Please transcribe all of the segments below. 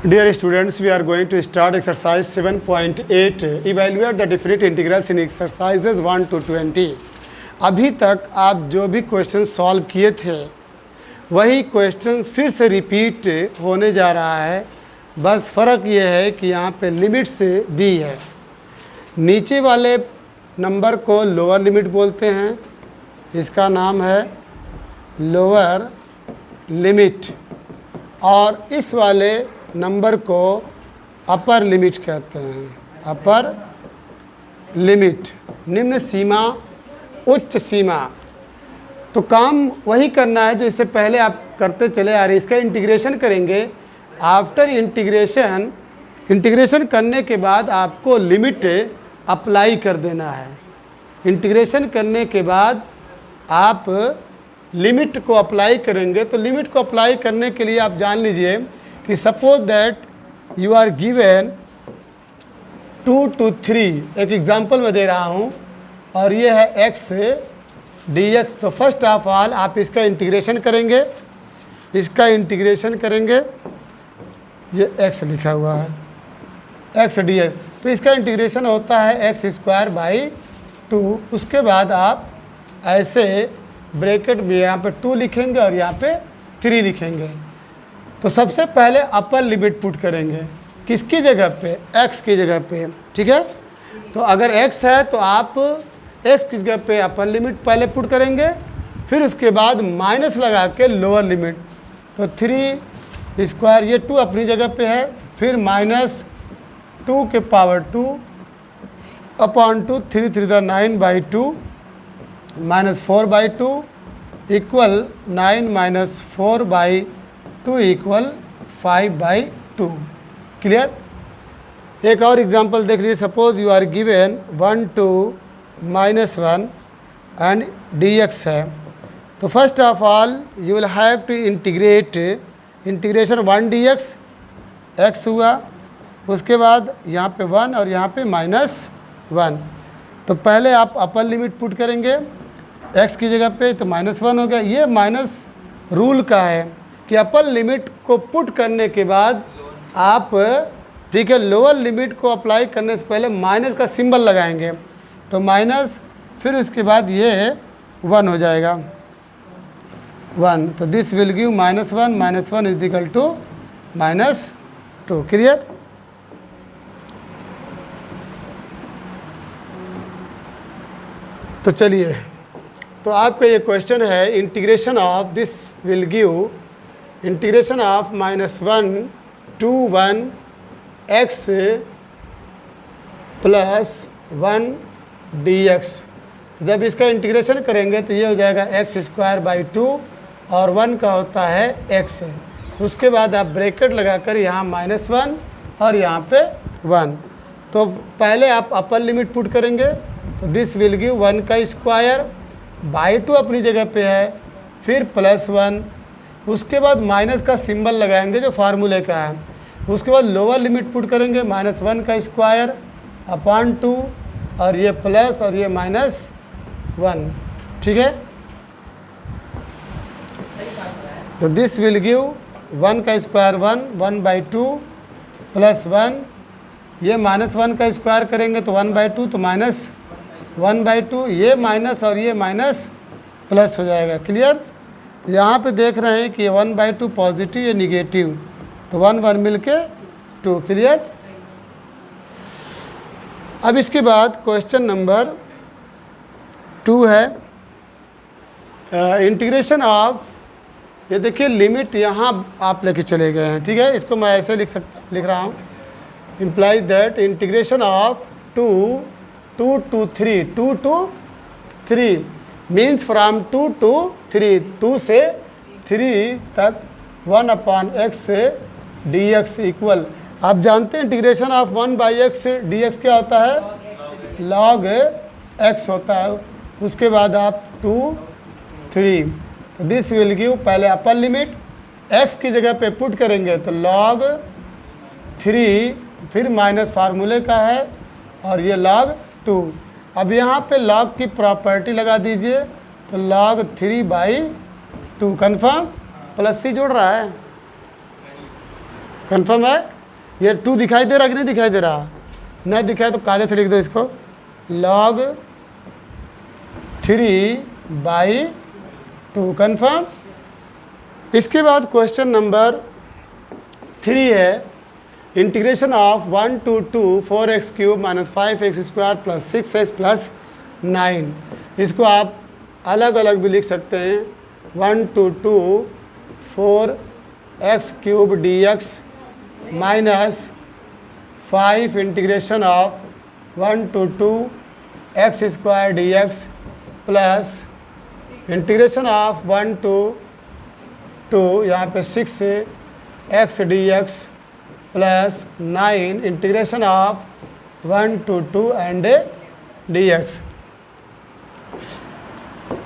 Dear students, we are going to start exercise 7.8. Evaluate the definite integrals in exercises 1 to 20. अभी तक आप जो भी क्वेश्चन सॉल्व किए थे वही क्वेश्चंस फिर से रिपीट होने जा रहा है। बस फ़र्क ये है कि यहाँ पे लिमिट्स दी है। नीचे वाले नंबर को लोअर लिमिट बोलते हैं, इसका नाम है लोअर लिमिट, और इस वाले नंबर को अपर लिमिट कहते हैं। अपर लिमिट निम्न सीमा, उच्च सीमा। तो काम वही करना है जो इससे पहले आप करते चले आ रहे। इसका इंटीग्रेशन करेंगे। आफ्टर इंटीग्रेशन करने के बाद आपको लिमिट अप्लाई कर देना है। इंटीग्रेशन करने के बाद आप लिमिट को अप्लाई करेंगे। तो लिमिट को अप्लाई करने के लिए आप जान लीजिए कि suppose that you are given 2 to 3, एक एग्जांपल मैं दे रहा हूँ, और ये है x dx। तो फर्स्ट ऑफ ऑल आप इसका इंटीग्रेशन करेंगे। इसका इंटीग्रेशन करेंगे, ये x लिखा हुआ है, x dx। तो इसका इंटीग्रेशन होता है x²/2। उसके बाद आप ऐसे ब्रैकेट में यहाँ पे 2 लिखेंगे और यहाँ पे 3 लिखेंगे। तो सबसे पहले अपर लिमिट पुट करेंगे, किसकी जगह पे? x की जगह पे, ठीक है। तो अगर x है तो आप x की जगह पे अपर लिमिट पहले पुट करेंगे, फिर उसके बाद माइनस लगा के लोअर लिमिट। तो 3², ये 2 अपनी जगह पे है, फिर -2 के power 2 upon 2, 3 3 9/2 -4/2 equal 9 - 4/2 equal 5/2। Clear? एक और एग्जांपल देख लीजिए। Suppose you are given 1 to -1 and dx है। तो first of all you will have to integration 1 dx, x हुआ। उसके बाद यहाँ पे 1 और यहाँ पे -1। तो पहले आप अपर लिमिट पुट करेंगे x की जगह पे, तो -1 हो गया। ये माइनस रूल का है कि अपर लिमिट को पुट करने के बाद आप, ठीक है, लोअर लिमिट को अप्लाई करने से पहले माइनस का सिंबल लगाएंगे। तो माइनस, फिर उसके बाद ये 1 हो जाएगा, 1। तो this will give -1 -1 is equal to -2। Clear? तो चलिए, तो आपका ये क्वेश्चन है, integration of this will give integration of -1 to 1 x + 1 dx। तो जब इसका इंटीग्रेशन करेंगे तो ये हो जाएगा x²/2 और 1 का होता है x। उसके बाद आप ब्रैकेट लगाकर यहाँ -1 और यहाँ पे 1। तो पहले आप अपर लिमिट पुट करेंगे। तो दिस विल गिव 1²/2 अपनी जगह पे है, फिर +1। उसके बाद माइनस का सिंबल लगाएंगे जो फार्मूले का है। उसके बाद लोअर लिमिट पुट करेंगे, -1² अपॉन 2 और ये प्लस और ये -1, ठीक है। तो दिस विल गिव 1² 1/2 + 1। ये -1 का स्क्वायर करेंगे तो 1/2, तो -1/2। ये माइनस और ये माइनस प्लस हो जाएगा। क्लियर? तो यहाँ पे देख रहे हैं कि ये 1/2 पॉजिटिव, ये निगेटिव, तो 1 1 मिल के 2। क्लियर? अब इसके बाद क्वेश्चन नंबर 2 है इंटीग्रेशन ऑफ, ये देखिए लिमिट यहाँ आप लेके चले गए हैं, ठीक है। इसको मैं ऐसे लिख रहा हूँ, implies that integration of 2 to 3, 2 to 3 means from 2 to 3, 2 से 3 तक 1/x dx इक्वल, आप जानते हैं इंटीग्रेशन ऑफ 1/x dx क्या होता है? log x होता है। उसके बाद आप 2 3, तो दिस विल गिव, पहले अपर लिमिट x की जगह पे पुट करेंगे तो log 3, फिर माइनस फार्मूले का है और ये log 2। अब यहाँ पे log की प्रॉपर्टी लगा दीजिए, तो log 3/2 कन्फर्म, +c जुड़ रहा है। कंफर्म है? ये 2 दिखाई दे रहा कि नहीं दिखाई दे रहा? नहीं दिखाई तो कायदे से लिख दो इसको, log 3/2। कंफर्म? इसके बाद क्वेश्चन नंबर 3 है, integration of 1 to 2 4x³ - 5x² + 6x + 9। इसको आप अलग अलग भी लिख सकते हैं, 1 to 2 4x³ dx - 5 integration of 1 to 2 x² dx plus integration of 1 to 2 यहाँ पे 6x dx plus 9 integration of 1 to 2 and dx।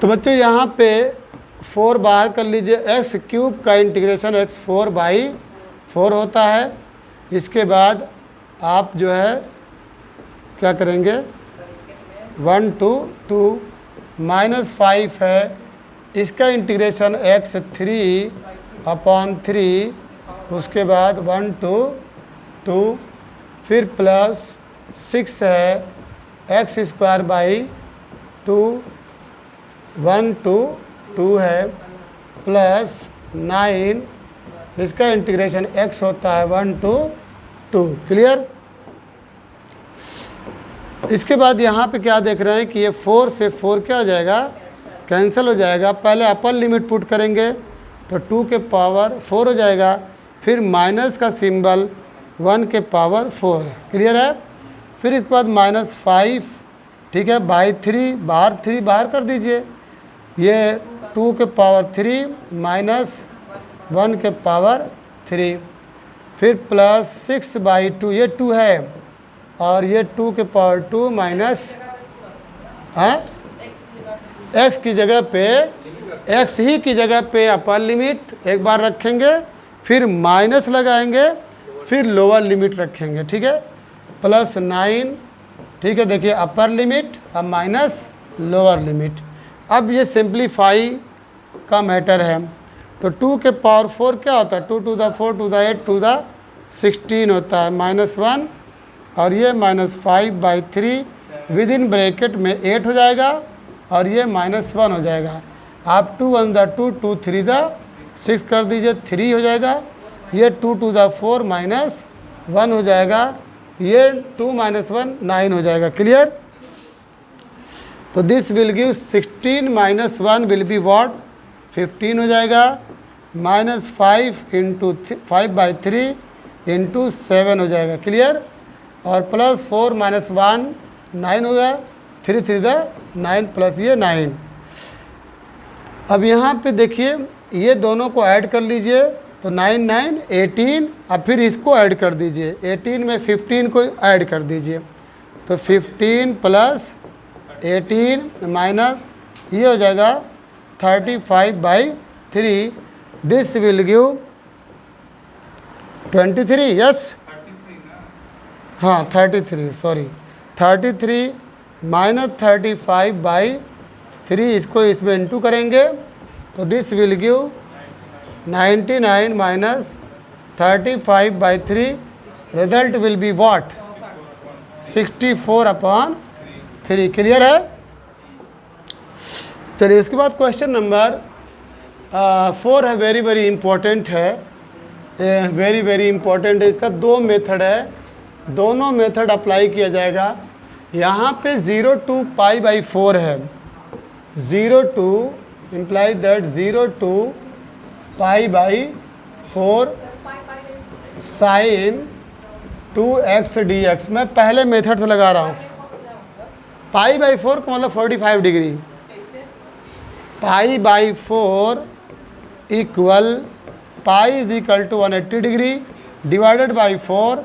तो बच्चों यहाँ पे 4 बाहर कर लीजिए, x³ का इंटीग्रेशन x4/4 होता है। इसके बाद आप जो है क्या करेंगे, 1 to 2 -5 है, इसका इंटीग्रेशन x3/3, उसके बाद 1 to 2, फिर प्लस 6 है, x²/2 1 to 2 है, प्लस 9, इसका इंटीग्रेशन x होता है 1 to 2। क्लियर? इसके बाद यहाँ पे क्या देख रहे हैं कि ये 4 से 4 क्या हो जाएगा, कैंसिल हो जाएगा। पहले अपर लिमिट पुट करेंगे तो 2 के पावर 4 हो जाएगा, फिर माइनस का सिंबल 1 के पावर 4। क्लियर है? फिर इसके बाद -5, ठीक है, /3 बाहर 3 बाहर कर दीजिए, ये 2 के पावर 3 - 1 के पावर 3, फिर प्लस 6/2, ये 2 है, और ये 2 के पावर 2 माइनस x की जगह पे, x ही की जगह पे अपर लिमिट एक बार रखेंगे, फिर माइनस लगाएंगे, फिर लोअर लिमिट रखेंगे। ठीक है, प्लस 9, ठीक है, देखिए अपर लिमिट अब माइनस लोअर लिमिट। अब ये सिंप्लीफाई का मैटर है, तो 2 के पावर 4 क्या होता है, 2 to the 4 to the 8 to the 16 होता है, -1, और ये -5/3 विद इन ब्रैकेट में 8 हो जाएगा, और ये -1 हो जाएगा। आप 2 1 the 2, 2 3 the 6 कर दीजिए, 3 हो जाएगा, ये 2 to the 4 -1 हो जाएगा, ये 2 - 1 9 हो जाएगा। क्लियर? तो this will give 16 - 1 will be what, 15 हो जाएगा, -5 × 5/3 × 7 हो जाएगा। क्लियर? और प्लस 4 - 1 9 होगा, 3 3 the 9 प्लस ये 9। अब यहाँ पे देखिए ये दोनों को ऐड कर लीजिए, तो 9 9 18, अब फिर इसको ऐड कर दीजिए, 18 में 15 को ऐड कर दीजिए, तो 15 + 18 माइनस ये हो जाएगा 35/3। This will give 23। यस, हाँ 33, सॉरी 33 - 35/3, इसको इसमें इंटू करेंगे, तो this will give 99 - 35/3। Result will be what, 64/3। Clear है? चलिए इसके बाद क्वेश्चन नंबर 4 है, वेरी वेरी इंपॉर्टेंट है, वेरी वेरी इंपॉर्टेंट है। इसका 2 मेथड है, दोनों मेथड अप्लाई किया जाएगा। यहाँ पे 0 to π/4 है, 0 to imply that 0 to π/4 sin 2x dx। मैं पहले मेथड से लगा रहा हूँ, π/4 का मतलब 45 degree, π/4 equal pi = 180 degree divided by 4,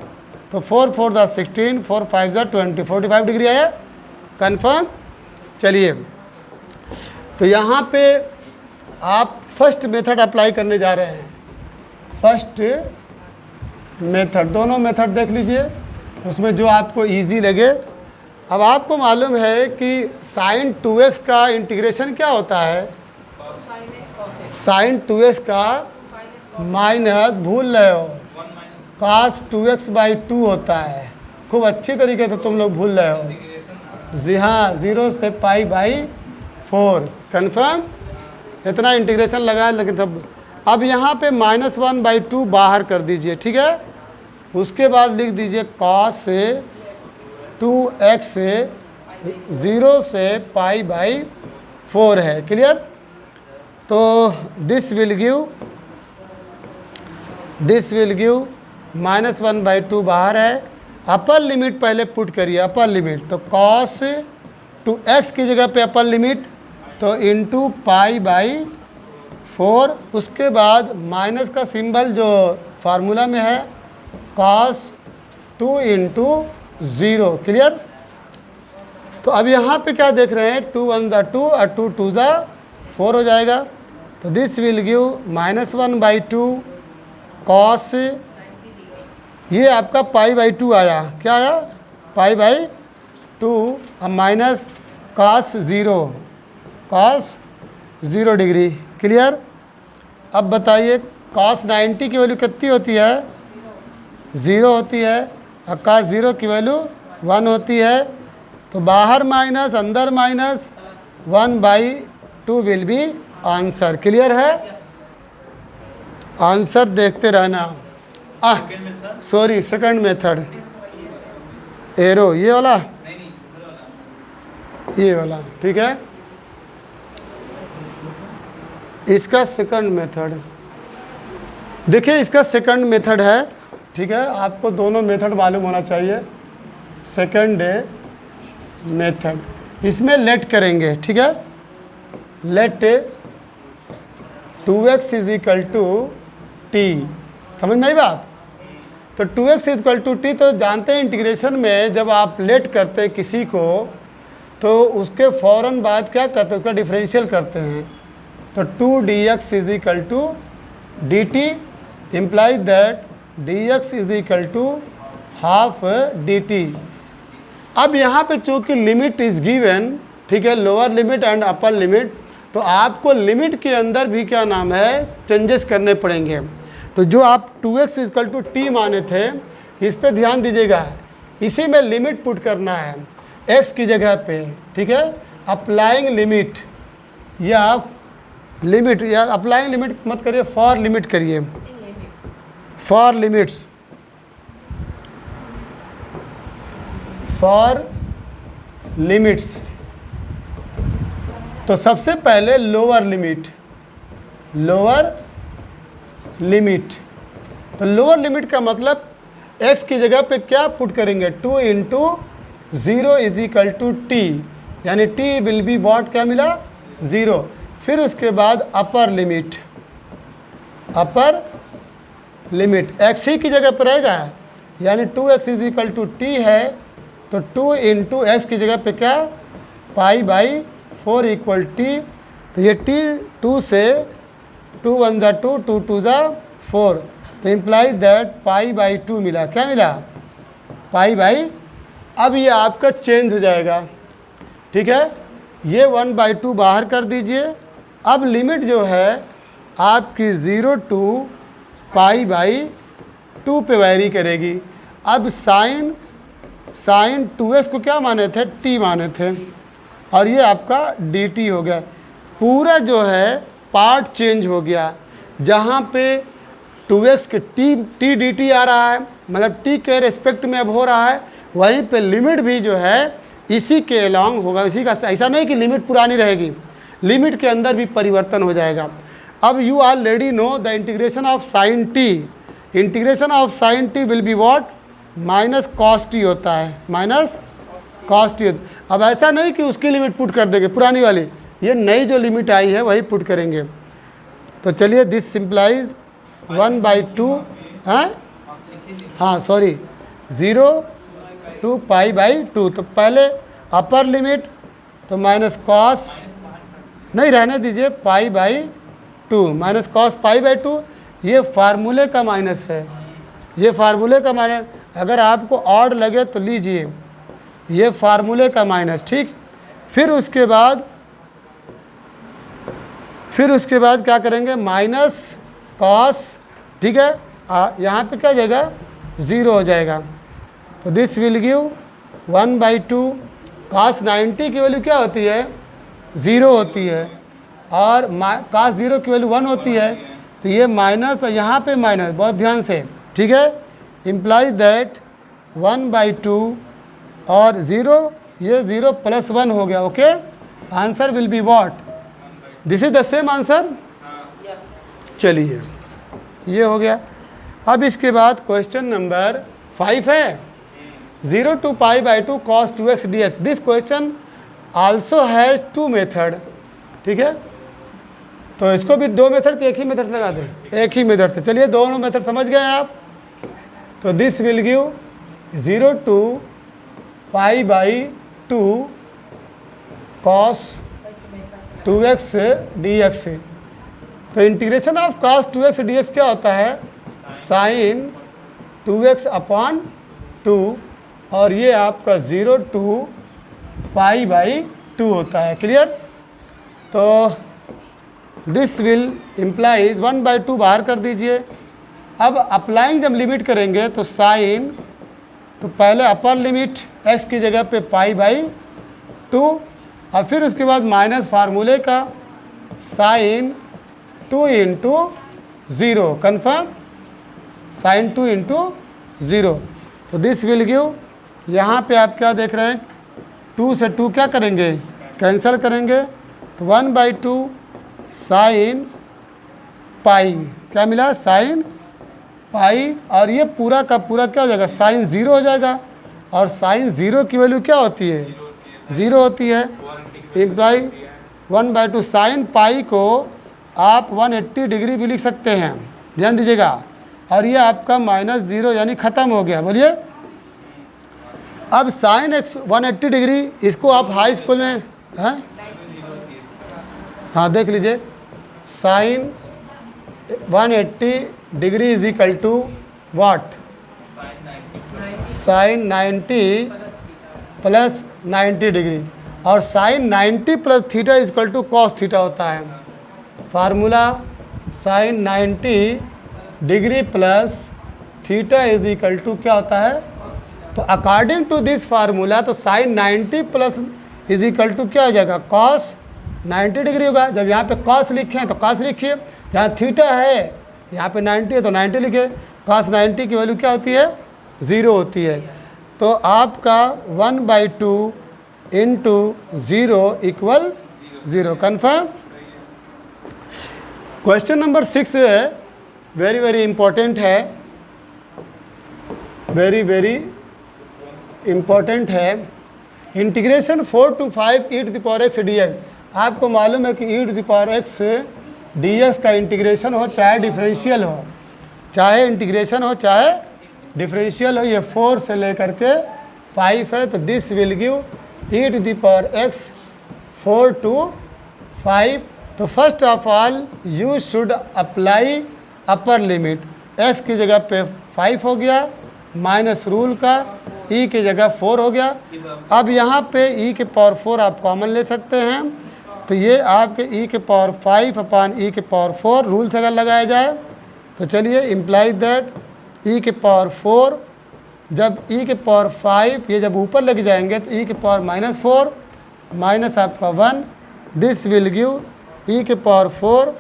तो 4 4 = 16, 4 5 = 20, 45 डिग्री आया। कंफर्म? चलिए, तो यहाँ पे आप फर्स्ट मेथड अप्लाई करने जा रहे हैं। फर्स्ट मेथड, दोनों मेथड देख लीजिए, उसमें जो आपको इजी लगे। अब आपको मालूम है कि sin 2x का इंटीग्रेशन क्या होता है, sin 2x का माइनस, भूल रहे हो, cos 2x/2 होता है। खूब अच्छी तरीके से तुम लोग भूल रहे हो। जी हाँ, 0 से π/4 कन्फर्म। इतना इंटीग्रेशन लगाया, लेकिन तब अब यहाँ पे -1/2 बाहर कर दीजिए, ठीक है। उसके बाद लिख दीजिए cos 2x 0 से π/4 है। क्लियर। तो दिस विल गिव -1/2 बाहर है। अपर लिमिट पहले पुट करिए, अपर लिमिट। तो cos 2x की जगह पे अपर लिमिट तो इंटू π/4। उसके बाद माइनस का सिंबल जो फार्मूला में है cos 2 × 0। क्लियर। तो अब यहाँ पे क्या देख रहे हैं, 2 1 ज़ा 2 और 2 2 ज़ा 4 हो जाएगा। तो दिस विल गिव -1/2 cos, ये आपका π/2 आया। क्या आया, π/2। अब माइनस cos 0 डिग्री। क्लियर। अब बताइए cos 90 की वैल्यू कितनी होती है, 0 होती है। और cos 0 की वैल्यू 1 होती है। तो बाहर माइनस अंदर minus, 1/2 will be answer. Clear है। आंसर देखते रहना। सॉरी, सेकंड मेथड, एरो ये वाला, ये वाला, ठीक है। इसका सेकंड मेथड देखिए, इसका सेकंड मेथड है, ठीक है। आपको दोनों मेथड मालूम होना चाहिए। सेकंड मेथड, इसमें लेट करेंगे, ठीक है। लेट 2x = t, समझ में आई बात। तो 2x = t, तो जानते हैं इंटीग्रेशन में जब आप लेट करते हैं किसी को तो उसके फ़ौरन बाद क्या करते हैं, उसका डिफरेंशियल करते हैं। तो 2dx = dt implies that dx = half dt। अब यहाँ पे चूँकि लिमिट इज़ गिवन, ठीक है, lower limit and upper limit, तो आपको लिमिट के अंदर भी क्या नाम है, चेंजेस करने पड़ेंगे। तो जो आप 2x = t माने थे, इस पे ध्यान दीजिएगा। इसी में लिमिट पुट करना है x की जगह पे, ठीक है। अप्लाइंग लिमिट या लिमिट, या अप्लाइंग लिमिट मत करिए, फॉर लिमिट करिए। For limits, for limits. तो सबसे पहले लोअर लिमिट, लोअर लिमिट। तो लोअर लिमिट का मतलब x की जगह पे क्या पुट करेंगे, 2 × 0 = t, यानी t विल बी व्हाट, क्या मिला, 0। फिर उसके बाद upper limit, upper limit x ही की जगह पर रहेगा, यानी 2x = t है। तो 2 × x की जगह पे क्या, π/4 = t। तो ये t 2 से 2 1 ज़ा 2, 2 2 ज़ा 4। तो इम्प्लाइज दैट π/2 मिला। क्या मिला, π/। अब ये आपका चेंज हो जाएगा, ठीक है। ये 1/2 बाहर कर दीजिए। अब लिमिट जो है आपकी 0 to π/2 पे वैरी करेगी। अब साइन 2x को क्या माने थे, t माने थे, और ये आपका dt हो गया। पूरा जो है पार्ट चेंज हो गया। जहाँ पे 2x के t dt आ रहा है, मतलब t के रेस्पेक्ट में अब हो रहा है, वहीं पे लिमिट भी जो है इसी के अलॉन्ग होगा, इसी का। ऐसा नहीं कि लिमिट पुरानी रहेगी, लिमिट के अंदर भी परिवर्तन हो जाएगा। अब you already know the integration of sine t, integration of sine t will be what, -cos t होता है, -cos t। अब ऐसा नहीं कि उसकी लिमिट पुट कर देंगे पुरानी वाली, ये नई जो लिमिट आई है वही पुट करेंगे। तो चलिए, दिस सिंप्लाइज 1/2 है, हाँ सॉरी, 0 to π/2। तो पहले अपर लिमिट, तो -cos, नहीं रहने दीजिए, π/2, -cos π/2। ये फार्मूले का माइनस है, ये फार्मूले का माइनस। अगर आपको ऑड लगे तो लीजिए, ये फार्मूले का माइनस, ठीक। फिर उसके बाद क्या करेंगे, -cos, ठीक है। यहाँ पे क्या जाएगा, 0 हो जाएगा। तो दिस विल गिव 1/2। cos 90 की वैल्यू क्या होती है? 0 होती है, और cos 0 की वैल्यू 1 होती है। तो ये माइनस और यहाँ पे माइनस, बहुत ध्यान से, ठीक है। इम्प्लाइज दैट 1/2 और 0, ये 0 + 1 हो गया। Okay, answer will be what? This is the same answer. चलिए, ये हो गया। अब इसके बाद क्वेश्चन नंबर 5 है 0 to π/2 cos 2x dx। This question also has 2 method, ठीक है। तो इसको भी 2 मेथड के एक ही मेथड से लगा दें, एक ही मेथड से। चलिए, दोनों मेथड समझ गए आप। तो this will give 0 to π/2 cos 2x dx। तो integration of cos 2x dx क्या होता है? sin 2x/2, और ये आपका 0 to π/2 होता है। क्लियर? तो दिस विल इम्प्लाइज 1/2 बाहर कर दीजिए। अब अप्लाइंग जब लिमिट करेंगे तो साइन, तो पहले अपर लिमिट x की जगह पे π/2, और फिर उसके बाद माइनस फार्मूले का साइन 2 × 0। कन्फर्म? साइन 2 × 0। तो दिस विल गिव, यहाँ पे आप क्या देख रहे हैं, 2 से 2 क्या करेंगे? कैंसिल करेंगे। तो 1/2 साइन पाई, क्या मिला? साइन पाई, और ये पूरा का पूरा क्या हो जाएगा? साइन 0 हो जाएगा। और साइन 0 की वैल्यू क्या होती है? 0 होती है। इम्प्लाई 1/2 साइन पाई को आप 180 डिग्री भी लिख सकते हैं, ध्यान दीजिएगा। और ये आपका -0 यानी ख़त्म हो गया। बोलिए, अब साइन x 180 डिग्री, इसको आप हाई स्कूल में हैं, हाँ देख लीजिए, sine 180 degree is equal to what? Sine 90 + 90 degree, और sine 90 + theta is equal to cos theta होता है। Formula sine 90 degree plus theta is equal to क्या होता है? तो अकॉर्डिंग टू दिस फार्मूला, तो sine 90 plus is equal to क्या हो जाएगा? कॉस 90 डिग्री होगा। जब यहाँ पे कॉस लिखे हैं तो कॉस लिखिए, यहाँ थीटा है, यहाँ पे 90 है तो 90 लिखे। कॉस 90 की वैल्यू क्या होती है? 0 होती है। तो आपका 1/2 × 0 = 0। कन्फर्म? क्वेश्चन नंबर 6 है, वेरी वेरी इंपॉर्टेंट है, वेरी इम्पॉर्टेंट है। Integration 4 to 5 e⁻x dx। आपको मालूम है कि e⁻x dx का इंटीग्रेशन हो चाहे डिफरेंशियल हो, चाहे इंटीग्रेशन हो चाहे डिफरेंशियल हो, ये 4 से लेकर के 5 है। तो this will give e⁻x 4 to 5। तो first of all you should apply upper limit. x की जगह पे 5 हो गया, माइनस रूल का e की जगह 4 हो गया। अब यहाँ पे e⁻4 आप कॉमन ले सकते हैं, तो ये आपके e⁻5/e⁻4 रूल से अगर लगाया जाए तो चलिए, इम्प्लाइज दैट e⁻4, जब e⁻5 ये जब ऊपर लग जाएंगे तो e⁻4 माइनस आपका 1, this will give e⁻4,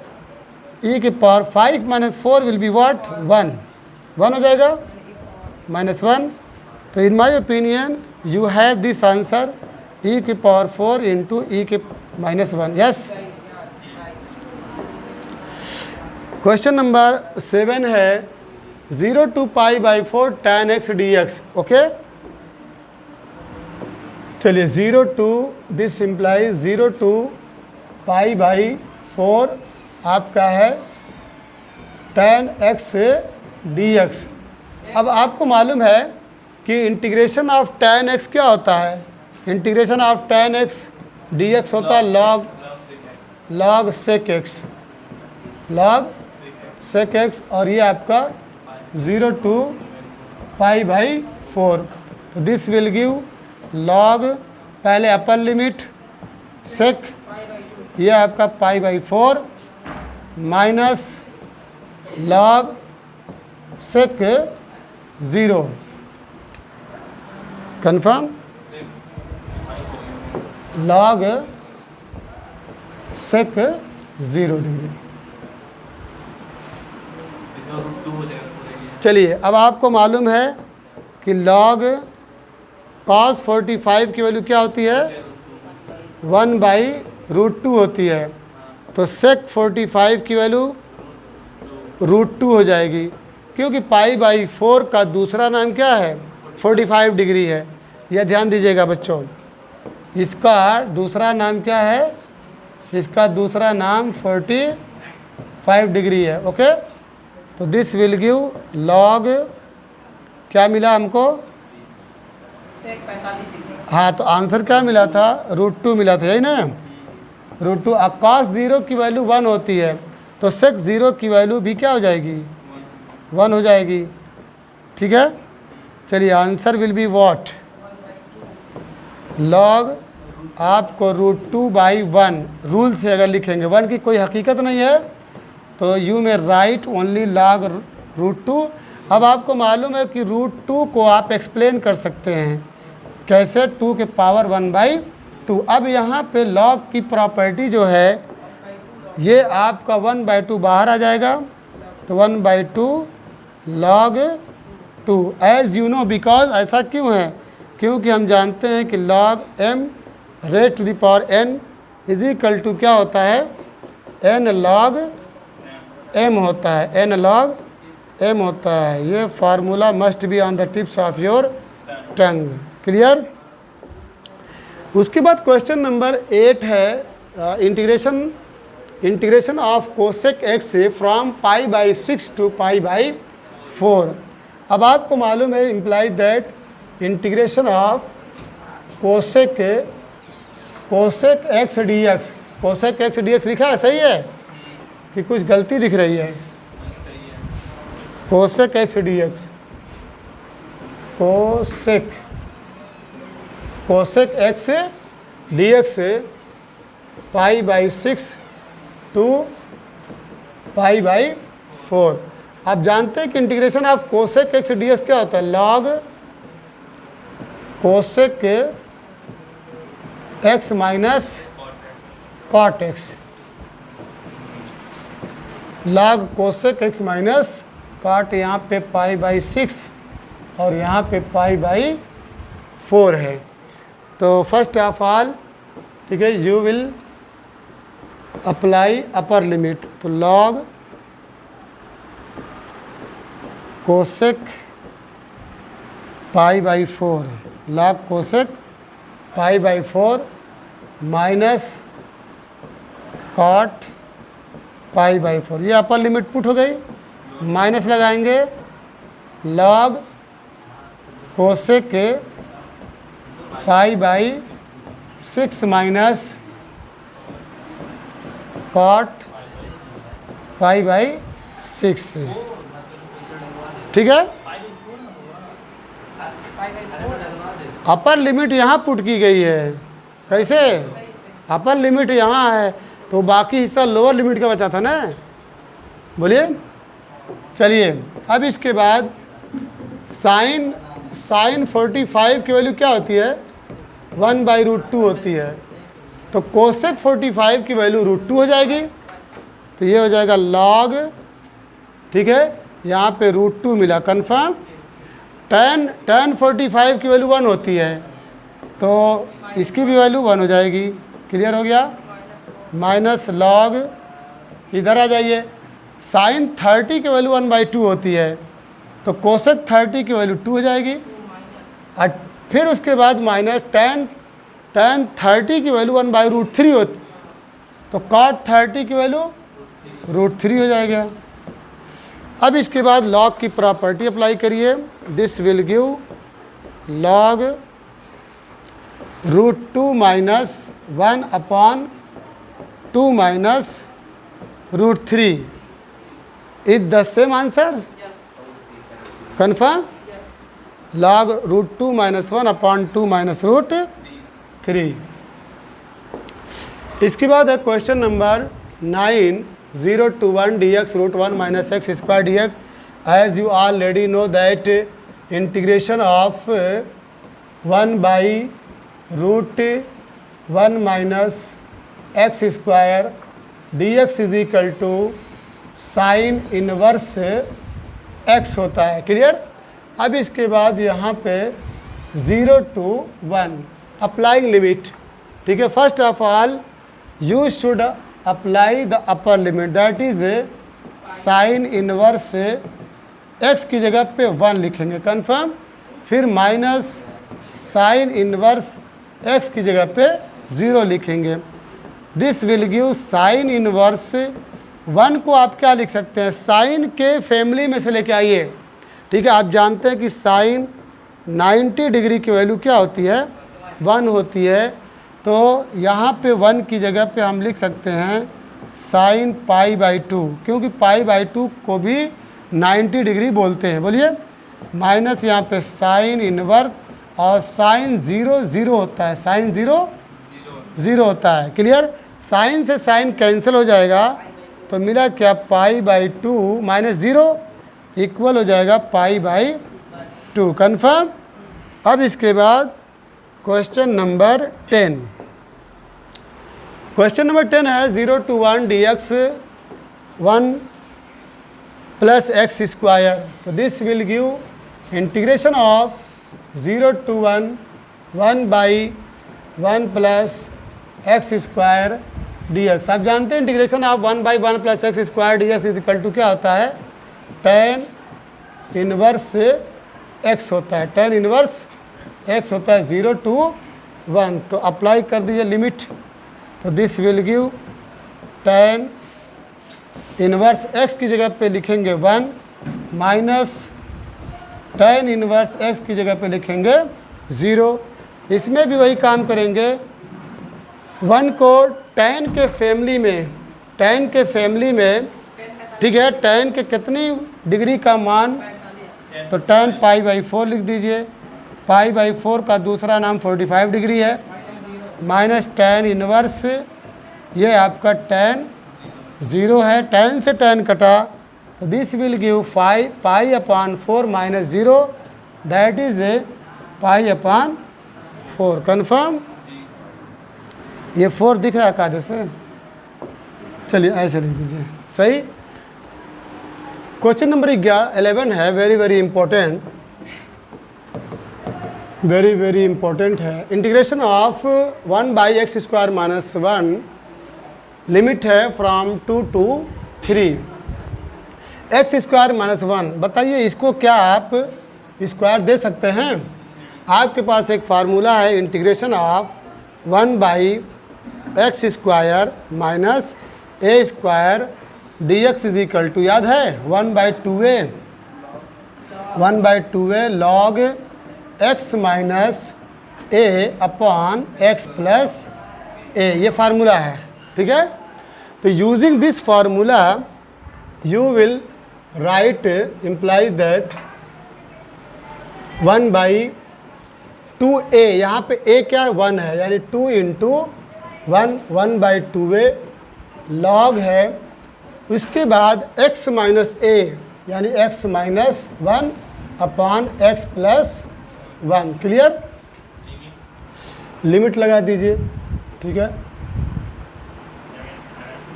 e⁻5 - 4 will be what? 1 हो जाएगा, -1। तो in my opinion you have this answer e⁻4 × e⁻1। Yes. Question number 7 है 0 to π/4 tan x dx। Okay, चलिए, 0 to, दिस इम्प्लाइज 0 to π/4 आपका है tan x dx। अब आपको मालूम है कि इंटीग्रेशन ऑफ tan x क्या होता है? Integration of tan x dx होता है log sec x, और ये आपका 0 to π/4। तो दिस विल गिव log, पहले अपर लिमिट sec, ये आपका π/4 minus log sec 0। Confirm. Log sec 0 degree. चलिए, अब आपको मालूम है कि लॉग cos 45 की वैल्यू क्या होती है? 1/√2 होती है। तो sec 45 की वैल्यू √2 हो जाएगी, क्योंकि π/4 का दूसरा नाम क्या है? 45 डिग्री है। यह ध्यान दीजिएगा बच्चों, इसका दूसरा नाम क्या है? इसका दूसरा नाम 45 डिग्री है। ओके, तो दिस विल गिव लॉग, क्या मिला हमको? हाँ, तो आंसर क्या मिला था? √2 मिला था, यही ना? √2। cos 0 की वैल्यू 1 होती है, तो sec 0 की वैल्यू भी क्या हो जाएगी? 1 हो जाएगी। ठीक है, चलिए, answer will be what? Log आपको √2/1 रूल से अगर लिखेंगे, 1 की कोई हकीकत नहीं है, तो यू में राइट ओनली लॉग √2। अब आपको मालूम है कि √2 को आप एक्सप्लेन कर सकते हैं कैसे? 2 के पावर 1/2। अब यहाँ पे लॉग की प्रॉपर्टी जो है, ये आपका 1/2 बाहर आ जाएगा, तो 1/2 log 2 as you know. Because ऐसा क्यों है? क्योंकि हम जानते हैं कि log m raise to the power n is equal to क्या होता है? n log m होता है, n log m होता है। ये formula must be on the tips of your tongue. Clear? उसके बाद क्वेश्चन नंबर 8 है integration of cosec x from π/6 to π/4। अब आपको मालूम है imply that integration of cosec x dx, cosec x dx लिखा है, सही है कि कुछ गलती दिख रही है? Cosec x dx, cosec x dx से π/6 टू π/4। आप जानते हैं कि integration of cosec x dx क्या होता है? Log cosec x minus cot x, log cosec x minus cot, यहाँ पे π/6 और यहाँ पे π/4 है। तो फर्स्ट ऑफ ऑल, ठीक है, you will apply upper limit. तो log cosec π/4, log cosec π/4 minus cot π/4, ये अपर लिमिट पुट हो गई। माइनस लगाएंगे लॉग कोसेक π/6 माइनस कॉट π/6। ठीक है, अपर लिमिट यहाँ पुट की गई है। कैसे? अपर लिमिट यहाँ है, तो बाकी हिस्सा लोअर लिमिट का बचा था ना। बोलिए। चलिए, अब इसके बाद साइन 45 की वैल्यू क्या होती है? 1/√2 होती है। तो कोसेक 45 की वैल्यू √2 हो जाएगी, तो ये हो जाएगा लॉग, ठीक है, यहाँ पे √2 मिला, कन्फर्म। tan 45 की वैल्यू 1 होती है, तो इसकी भी वैल्यू 1 हो जाएगी। क्लियर हो गया? माइनस लॉग, इधर आ जाइए, साइन 30 की वैल्यू 1/2 होती है, तो कोसेक 30 की वैल्यू 2 हो जाएगी। और फिर उसके बाद माइनस tan 30 की वैल्यू 1/√3 होती, तो cot 30 की वैल्यू √3 हो जाएगा। अब इसके बाद लॉग की प्रॉपर्टी अप्लाई करिए। This will give log √2 minus 1/2 minus √3 is the same answer. Confirm? Log √2 minus 1/2 minus √3। इसके बाद है question number 9, 0 to 1 dx √1 minus x square dx। as you already know that integration of 1/√1 minus x square d x is equal to sine inverse x होता है। Clear. अब इसके बाद यहाँ पे 0 to 1 अप्लाइंग लिमिट। ठीक है, first of all you should apply the upper limit, that is sine inverse x की जगह पे 1 लिखेंगे, कन्फर्म। फिर माइनस साइन इनवर्स एक्स की जगह पे 0 लिखेंगे। This will give sine inverse 1 को आप क्या लिख सकते हैं, साइन के फैमिली में से लेके आइए। ठीक है, आप जानते हैं कि साइन 90 डिग्री की वैल्यू क्या होती है, 1 होती है। तो यहाँ पे 1 की जगह पे हम लिख सकते हैं साइन π/2, क्योंकि π/2 को भी 90 डिग्री बोलते हैं। बोलिए, माइनस यहाँ पे साइन इनवर्स और साइन 0 होता है, साइन 0 होता है। क्लियर। साइन से साइन कैंसिल हो जाएगा तो मिला क्या, π/2 माइनस 0 इक्वल हो जाएगा π/2, कन्फर्म। अब इसके बाद क्वेश्चन नंबर 10। क्वेश्चन नंबर 10 है 0 to 1 dx 1 plus x square. तो this will give integration of 0 to 1/1 plus x square dx। आप जानते हैं integration of 1/1 plus x square dx is equal to क्या होता है, tan इनवर्स x होता है, tan इनवर्स x होता है 0 to 1। तो अप्लाई कर दीजिए लिमिट। तो this will give tan inverse x की जगह पे लिखेंगे 1 माइनस tan इनवर्स x की जगह पे लिखेंगे 0। इसमें भी वही काम करेंगे, 1 को tan के फैमिली में, ठीक है, tan के कितनी डिग्री का मान, तो tan π/4 लिख दीजिए। π/4 का दूसरा नाम 45 डिग्री है, माइनस tan इनवर्स, ये आपका tan 0 है, tan से tan कटा, तो this will give π/4 minus 0, that is π/4, confirm. ये 4 दिख रहा है कायदे से, चलिए ऐसे लिख दीजिए, सही। क्वेश्चन नंबर 11 है, वेरी इंपॉर्टेंट, वेरी इंपॉर्टेंट है। Integration of 1/x² minus 1, limit है फ्रॉम 2 to 3 x² माइनस 1। बताइए इसको क्या आप स्क्वायर दे सकते हैं। आपके पास एक फार्मूला है, integration of 1/x² minus a² dx is equal to, याद है, 1/2a log x minus a upon x plus a, ये फार्मूला है। ठीक है, तो using this formula you will write imply that 1/2a, यहाँ पे a क्या है, 1 है, यानी 2 इंटू 1/2a लॉग है, उसके बाद x माइनस a यानी x minus 1 upon x plus 1। Clear. Limit लगा दीजिए। ठीक है,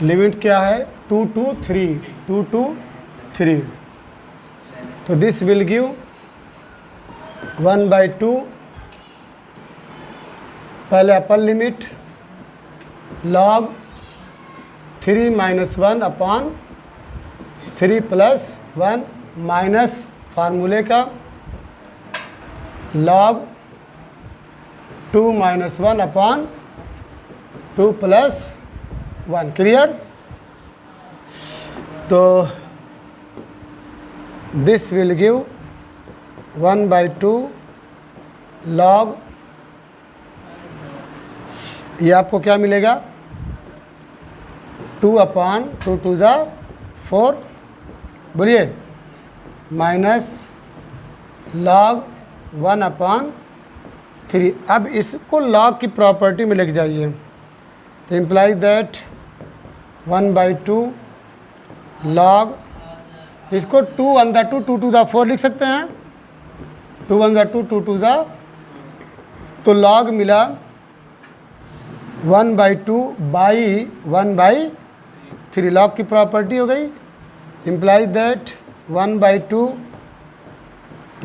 लिमिट क्या है, 2 to 3। तो दिस विल गिव 1/2, पहले upper limit log 3 minus 1 upon 3 plus 1 minus फार्मूले का log 2 minus 1 upon 2 plus 1। Clear. तो दिस विल गिव 1/2 लॉग, ये आपको क्या मिलेगा, 2 अपॉन 2 2 ज़ा 4, बोलिए, माइनस लॉग 1 अपॉन 3। अब इसको लॉग की प्रॉपर्टी में लेके जाइए, तो इम्प्लाई दैट 1/2 लॉग, इसको 2 × 2 2 to the 4 लिख सकते हैं, 2 1 जा 2 2 2 जा, तो लॉग मिला 1/2 बाई 1/3। लॉग की प्रॉपर्टी हो गई, इम्प्लाइज दैट 1/2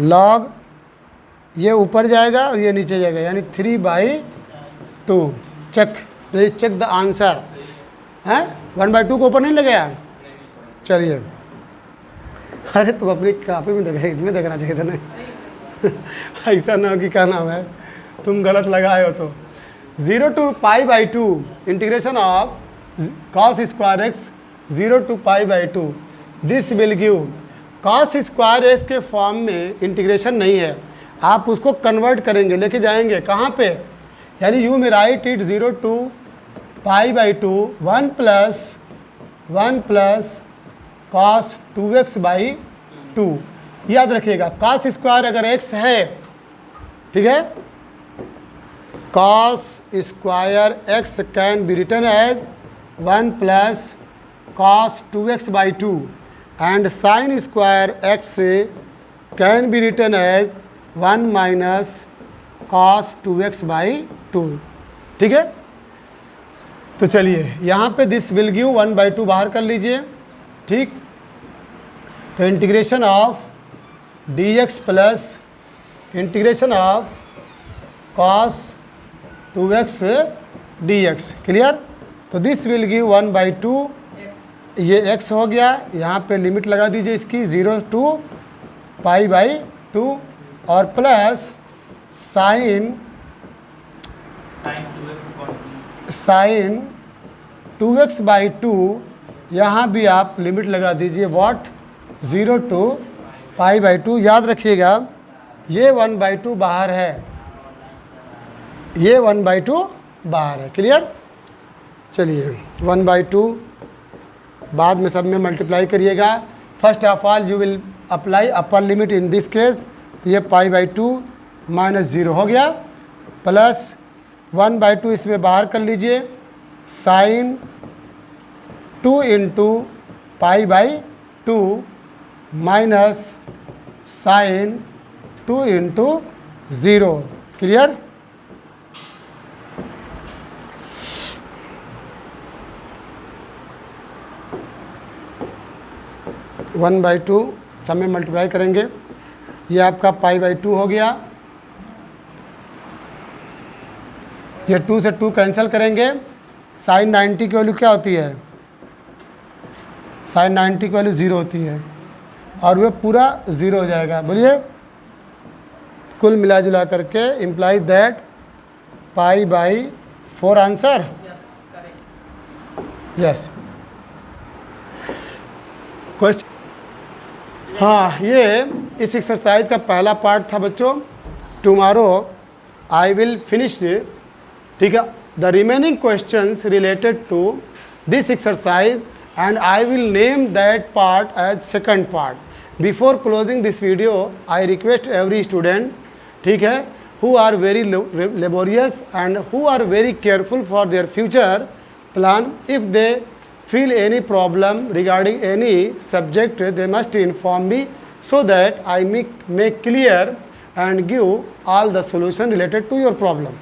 लॉग, ये ऊपर जाएगा और ये नीचे जाएगा, यानी 3/2। Check, please check the answer. हैं 1/2 को ऊपर नहीं ले गया? चलिए, अरे तुम अपनी कापी में देखा, इसमें देखना चाहिए था ना। ऐसा ना हो कि क्या नाम है तुम गलत लगाए हो। तो 0 to π/2 integration of cos square x 0 to π/2, this will give cos square x के फॉर्म में इंटीग्रेशन नहीं है, आप उसको कन्वर्ट करेंगे, लेके जाएंगे कहाँ पे, यानी यू में right it 0 to π/2 1 plus cos 2x/2। याद रखिएगा cos स्क्वायर अगर x है, ठीक है, cos square x can be written as 1 plus cos 2x/2 and sin square x can be written as 1 minus cos 2x/2। ठीक है, तो चलिए यहाँ पे दिस विल गिव 1/2 बाहर कर लीजिए। ठीक, तो integration of dx plus integration of cos 2x dx, clear. तो दिस विल गिव 1/2, ये x हो गया, यहाँ पे लिमिट लगा दीजिए इसकी 0 to π/2 और प्लस साइन 2x/2, यहाँ भी आप लिमिट लगा दीजिए व्हाट 0 to π/2। याद रखिएगा ये 1/2 बाहर है, ये 1/2 बाहर है, क्लियर। चलिए 1/2 बाद में सब में मल्टीप्लाई करिएगा। First of all you will apply upper limit in this case, तो ये π/2 माइनस 0 हो गया, प्लस 1/2 इसमें बाहर कर लीजिए, sine 2 into π/2 minus sine 2 into 0, clear. One by two सब में मल्टीप्लाई करेंगे, ये आपका π/2 हो गया, ये 2 से 2 कैंसिल करेंगे, साइन 90 की वैल्यू क्या होती है, साइन 90 की वैल्यू 0 होती है, और वह पूरा 0 हो जाएगा। बोलिए, कुल मिला जुला करके imply that π/4 answer. Yes, question. हाँ, ये इस एक्सरसाइज का पहला पार्ट था बच्चों। टुमारो आई विल फिनिश, ठीक है, the remaining questions related to this exercise and I will name that part as second part. Before closing this video, I request every student, ठीक है, who are very laborious and who are very careful for their future plan, if they feel any problem regarding any subject, they must inform me so that I make clear and give all the solution related to your problem.